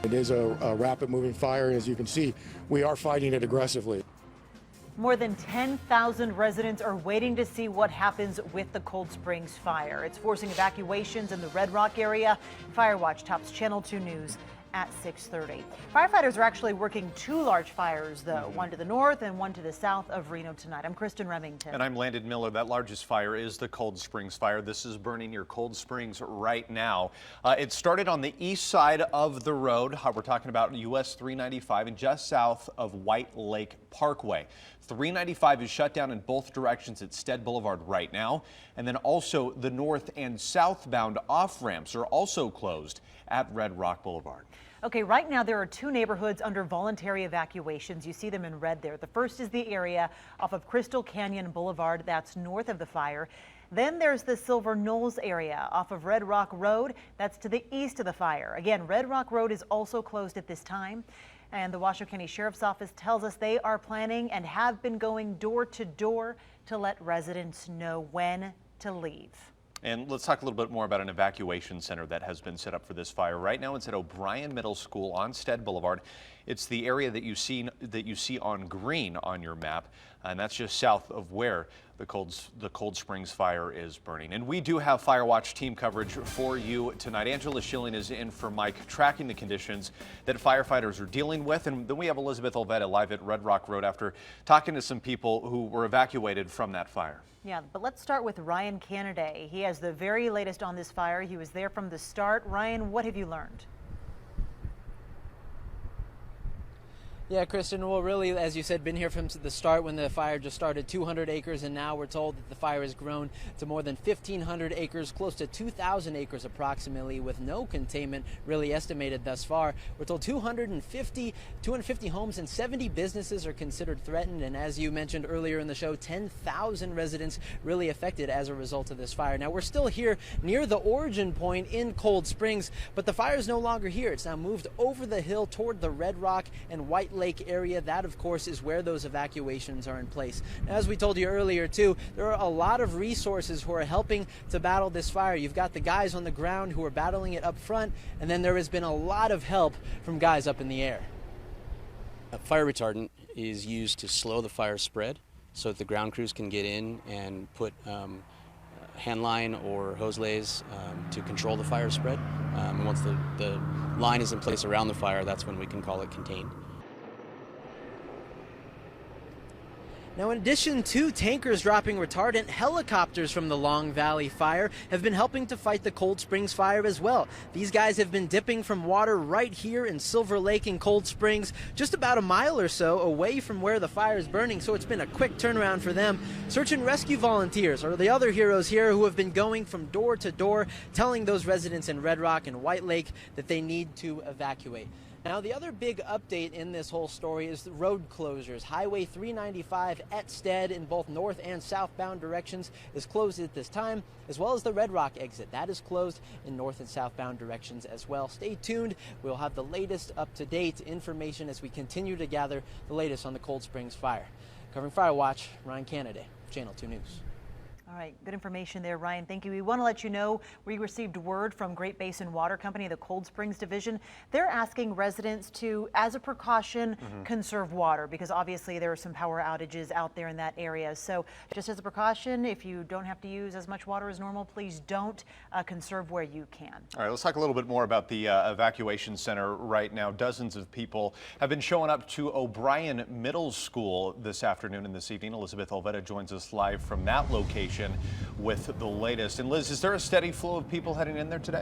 It is a rapid moving fire, and as you can see, we are fighting it aggressively. More than 10,000 residents are waiting to see what happens with the Cold Springs fire. It's forcing evacuations in the Red Rock area. Fire Watch tops Channel 2 News at 6:30. Firefighters are actually working two large fires, though, one to the north and one to the south of Reno tonight. I'm Kristen Remington. And I'm Landon Miller. That largest fire is the Cold Springs fire. This is burning near Cold Springs right now. It started on the east side of the road. We're talking about US 395 and just south of White Lake Parkway. 395 is shut down in both directions at Stead Boulevard right now. And then also the north and southbound off ramps are also closed at Red Rock Boulevard. Okay, right now there are two neighborhoods under voluntary evacuations. You see them in red there. The first is the area off of Crystal Canyon Boulevard. That's north of the fire. Then there's the Silver Knolls area off of Red Rock Road. That's to the east of the fire. Again, Red Rock Road is also closed at this time. And the Washoe County Sheriff's Office tells us they are planning and have been going door to door to let residents know when to leave. And let's talk a little bit more about an evacuation center that has been set up for this fire. Right now it's at O'Brien Middle School on Stead Boulevard. It's the area that you see on green on your map, and that's just south of where the Cold Springs fire is burning. And we do have Fire Watch team coverage for you tonight. Angela Schilling is in for Mike, tracking the conditions that firefighters are dealing with. And then we have Elizabeth Olveda live at Red Rock Road after talking to some people who were evacuated from that fire. Yeah, but let's start with Ryan Canaday. He has the very latest on this fire. He was there from the start. Ryan, what have you learned? Yeah, Kristen, well, really, as you said, been here from the start when the fire just started, 200 acres, and now we're told that the fire has grown to more than 1,500 acres, close to 2,000 acres approximately, with no containment really estimated thus far. We're told 250 homes and 70 businesses are considered threatened, and as you mentioned earlier in the show, 10,000 residents really affected as a result of this fire. Now, we're still here near the origin point in Cold Springs, but the fire is no longer here. It's now moved over the hill toward the Red Rock and White Lake area. That, of course, is where those evacuations are in place. Now, as we told you earlier, too, there are a lot of resources who are helping to battle this fire. You've got the guys on the ground who are battling it up front, and then there has been a lot of help from guys up in the air. A fire retardant is used to slow the fire spread so that the ground crews can get in and put hand line or hose lays to control the fire spread. And once the line is in place around the fire, that's when we can call it contained. Now, in addition to tankers dropping retardant, helicopters from the Long Valley fire have been helping to fight the Cold Springs fire as well. These guys have been dipping from water right here in Silver Lake in Cold Springs, just about a mile or so away from where the fire is burning, so it's been a quick turnaround for them. Search and rescue volunteers are the other heroes here who have been going from door to door, telling those residents in Red Rock and White Lake that they need to evacuate. Now, the other big update in this whole story is the road closures. Highway 395 at Stead in both north and southbound directions is closed at this time, as well as the Red Rock exit. That is closed in north and southbound directions as well. Stay tuned. We'll have the latest up-to-date information as we continue to gather the latest on the Cold Springs fire. Covering Fire Watch, Ryan Canaday, Channel 2 News. All right, good information there, Ryan. Thank you. We want to let you know we received word from Great Basin Water Company, the Cold Springs Division. They're asking residents to, as a precaution, conserve water because obviously there are some power outages out there in that area. So just as a precaution, if you don't have to use as much water as normal, please don't. Conserve where you can. All right, let's talk a little bit more about the evacuation center right now. Dozens of people have been showing up to O'Brien Middle School this afternoon and this evening. Elizabeth Olveda joins us live from that location with the latest. And Liz, is there a steady flow of people heading in there today?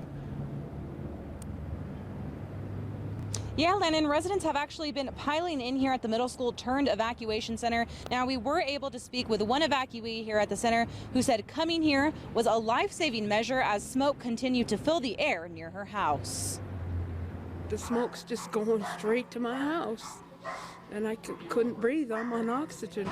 Yeah, Lennon, residents have actually been piling in here at the middle school turned evacuation center. Now, we were able to speak with one evacuee here at the center who said coming here was a life-saving measure as smoke continued to fill the air near her house. The smoke's just going straight to my house, and I couldn't breathe. I'm on oxygen.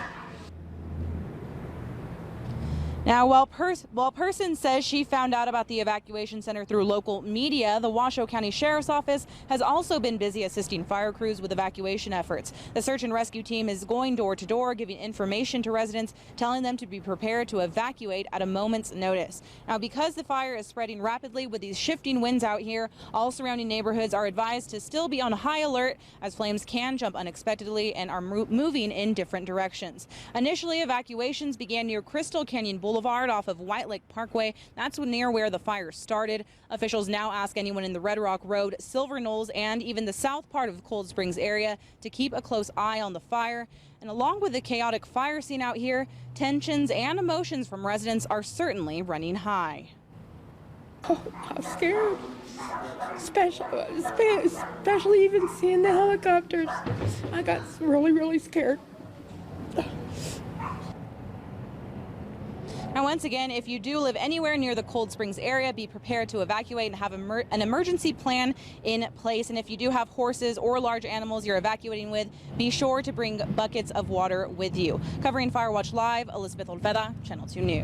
Now, while Person says she found out about the evacuation center through local media, the Washoe County Sheriff's Office has also been busy assisting fire crews with evacuation efforts. The search and rescue team is going door to door, giving information to residents, telling them to be prepared to evacuate at a moment's notice. Now, because the fire is spreading rapidly with these shifting winds out here, all surrounding neighborhoods are advised to still be on high alert, as flames can jump unexpectedly and are moving in different directions. Initially, evacuations began near Crystal Canyon Boulevard off of White Lake Parkway. That's near where the fire started. Officials now ask anyone in the Red Rock Road, Silver Knolls, and even the south part of Cold Springs area to keep a close eye on the fire. And along with the chaotic fire scene out here, tensions and emotions from residents are certainly running high. Oh, I'm scared. Especially even seeing the helicopters. I got really scared. Now, once again, if you do live anywhere near the Cold Springs area, be prepared to evacuate and have an emergency plan in place. And if you do have horses or large animals you're evacuating with, be sure to bring buckets of water with you. Covering Fire Watch Live, Elizabeth Olveda, Channel 2 News.